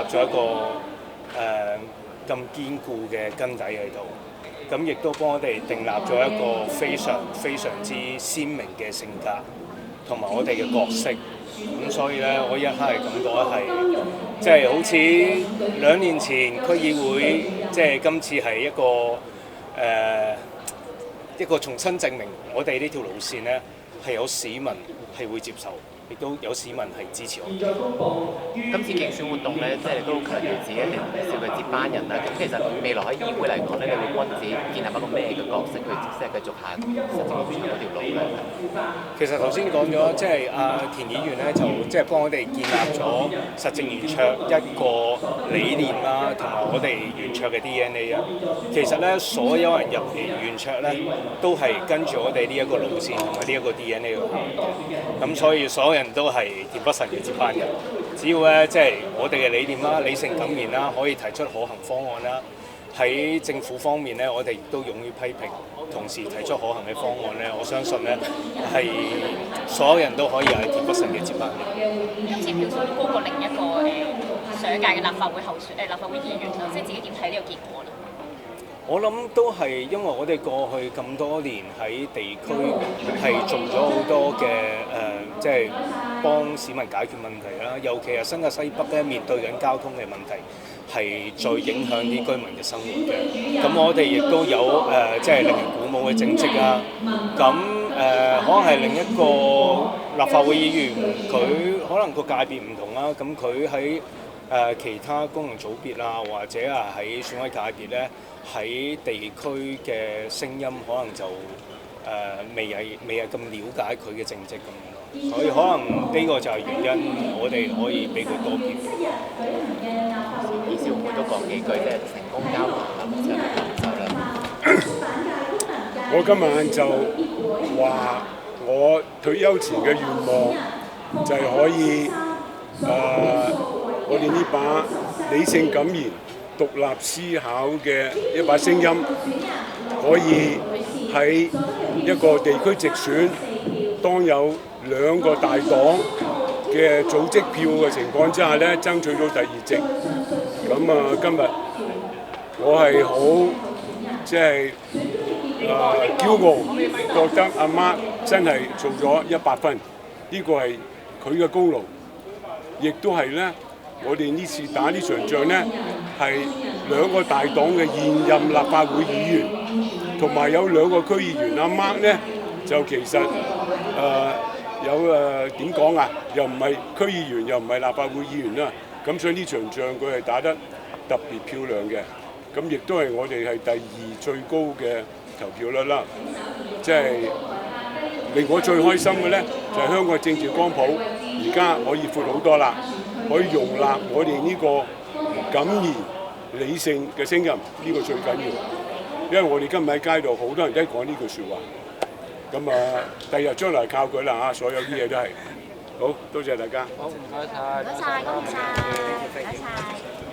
咗一個咁堅固嘅根底喺度。咁亦都幫我哋訂立咗一個非常非常之鮮明嘅性格，同埋我哋嘅角色。咁所以咧，我一刻係感覺係，即係好似2年前區議會，即係今次係一個重新證明我哋呢條路線咧係有市民係會接受。亦都有市民係支持我。今次競選活動咧，即係你都強調自己一定係嘅接班人啦。咁其實未來喺議會嚟講咧，你會幫自己建立一個咩嘅角色去即係繼續行實政圓桌嗰條路咧？其實頭先講咗，即係田議員咧，就即係幫我哋建立咗實政圓桌一個理念啦，同埋我哋圓桌嘅 DNA 啊。其實咧，所有人入嚟圓桌咧，都係跟住我哋呢一個路線同埋呢一個 DNA 去行嘅。咁所以所有人都係田北辰嘅接班人。只要咧，即係我哋嘅理念啦、理性敢言啦，可以提出可行方案啦。喺政府方面咧，我哋亦都勇於批評，同時提出可行嘅方案咧。我相信咧，係所有人都可以係田北辰嘅接班人。今次票數都高過另一個上一屆嘅立法會立法會議員啦，即係自己點睇呢個結果咧？我諗都係因為我哋過去咁多年喺地區係做咗好多嘅即係幫市民解決問題啦。尤其係新界西北咧，面對緊交通嘅問題，係最影響啲居民嘅生活嘅。咁我哋亦都有即係令人鼓舞嘅政績啊。咁可能係另一個立法會議員，佢可能個界別唔同啦。咁佢喺其他功能組別啊，或者啊喺選委界別咧，喺地區嘅聲音可能就未係咁了解佢嘅政績咁樣，所以可能呢個就係原因，我哋可以俾佢多票。以少會都講幾句，即係成功交談啦，或者係感受啦。我今日晏晝話我退休前嘅願望就係可以我哋呢把理性敢言、獨立思考嘅一把聲音，可以喺一個地區直選，當有2個大黨嘅組織票嘅情況之下咧，爭取到第2席。咁今日我係好即係驕傲，覺得阿媽真係做咗100分，呢個係佢嘅功勞，亦都係咧。我哋呢次打呢場仗呢，係2個大黨嘅現任立法會議員，同埋有2個區議員。阿 Mark 呢，就其實有點講啊，又唔係區議員，又唔係立法會議員啦。咁所以呢場仗佢係打得特別漂亮嘅。咁亦都係我哋係第2最高嘅投票率啦。即係令我最開心嘅呢，就係香港政治光譜而家可以闊好多啦。可以容納我哋呢個敢言理性嘅聲音，呢個最緊要。因為我哋今日喺街度，好多人都講呢句説話。咁第日將來靠佢啦嚇，所有啲嘢都係。好多謝大家。好，唔該晒。唔該晒，恭喜晒，唔該晒。